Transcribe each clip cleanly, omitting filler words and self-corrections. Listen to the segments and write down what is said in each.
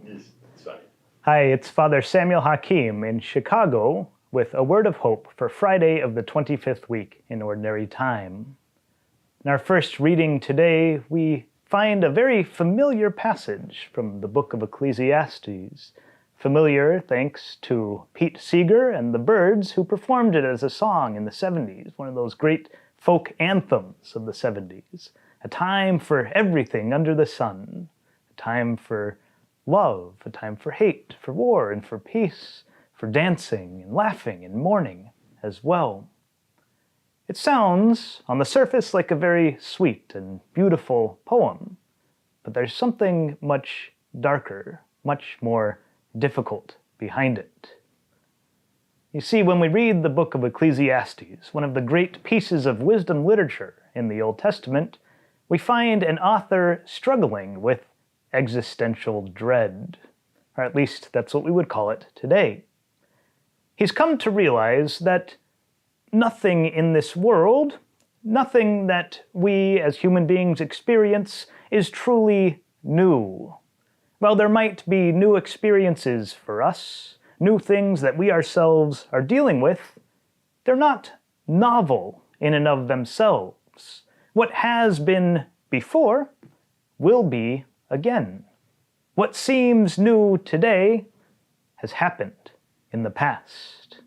It's funny. Hi, it's Father Samuel Hakim in Chicago with a word of hope for Friday of the 25th week in Ordinary Time. In our first reading today, we find a very familiar passage from the book of Ecclesiastes. Familiar thanks to Pete Seeger and the Byrds, who performed it as a song in the 70s, one of those great folk anthems of the 70s. A time for everything under the sun. A time for love, a time for hate, for war, and for peace, for dancing and laughing and mourning as well. It sounds, on the surface, like a very sweet and beautiful poem, but there's something much darker, much more difficult behind it. You see, when we read the book of Ecclesiastes, one of the great pieces of wisdom literature in the Old Testament, we find an author struggling with existential dread, or at least that's what we would call it today. He's come to realize that nothing in this world, nothing that we as human beings experience, is truly new. While there might be new experiences for us, new things that we ourselves are dealing with, they're not novel in and of themselves. What has been before will be again. What seems new today has happened in the past.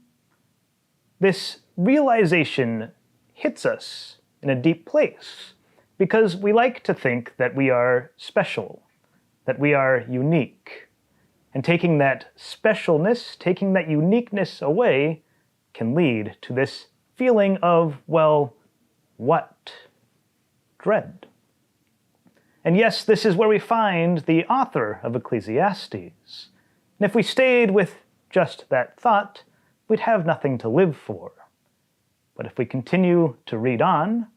This realization hits us in a deep place because we like to think that we are special, that we are unique. And taking that specialness, taking that uniqueness away can lead to this feeling of, well, what? Dread. And yes, this is where we find the author of Ecclesiastes. And if we stayed with just that thought, we'd have nothing to live for. But if we continue to read on,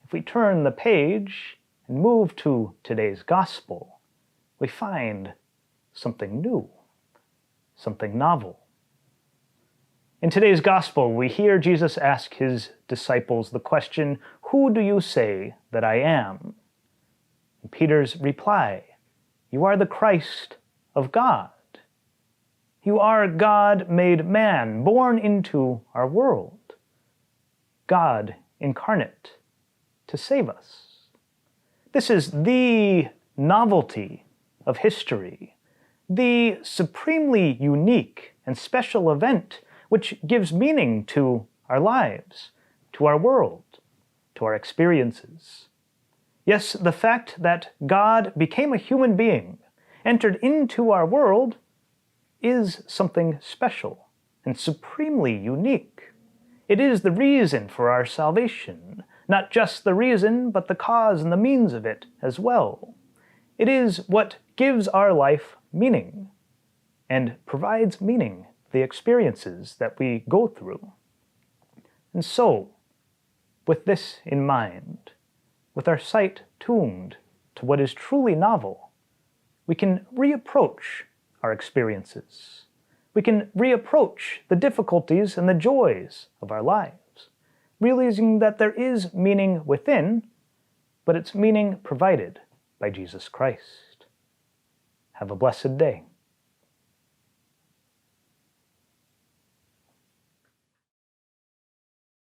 if we turn the page and move to today's gospel, we find something new, something novel. In today's gospel, we hear Jesus ask his disciples the question, "Who do you say that I am?" And Peter's reply, "You are the Christ of God. You are God made man, born into our world. God incarnate to save us." This is the novelty of history, the supremely unique and special event which gives meaning to our lives, to our world, to our experiences. Yes, the fact that God became a human being, entered into our world, is something special and supremely unique. It is the reason for our salvation, not just the reason, but the cause and the means of it as well. It is what gives our life meaning and provides meaning to the experiences that we go through. And so, with this in mind, with our sight tuned to what is truly novel, we can reapproach our experiences. We can reapproach the difficulties and the joys of our lives, realizing that there is meaning within, but it's meaning provided by Jesus Christ. Have a blessed day.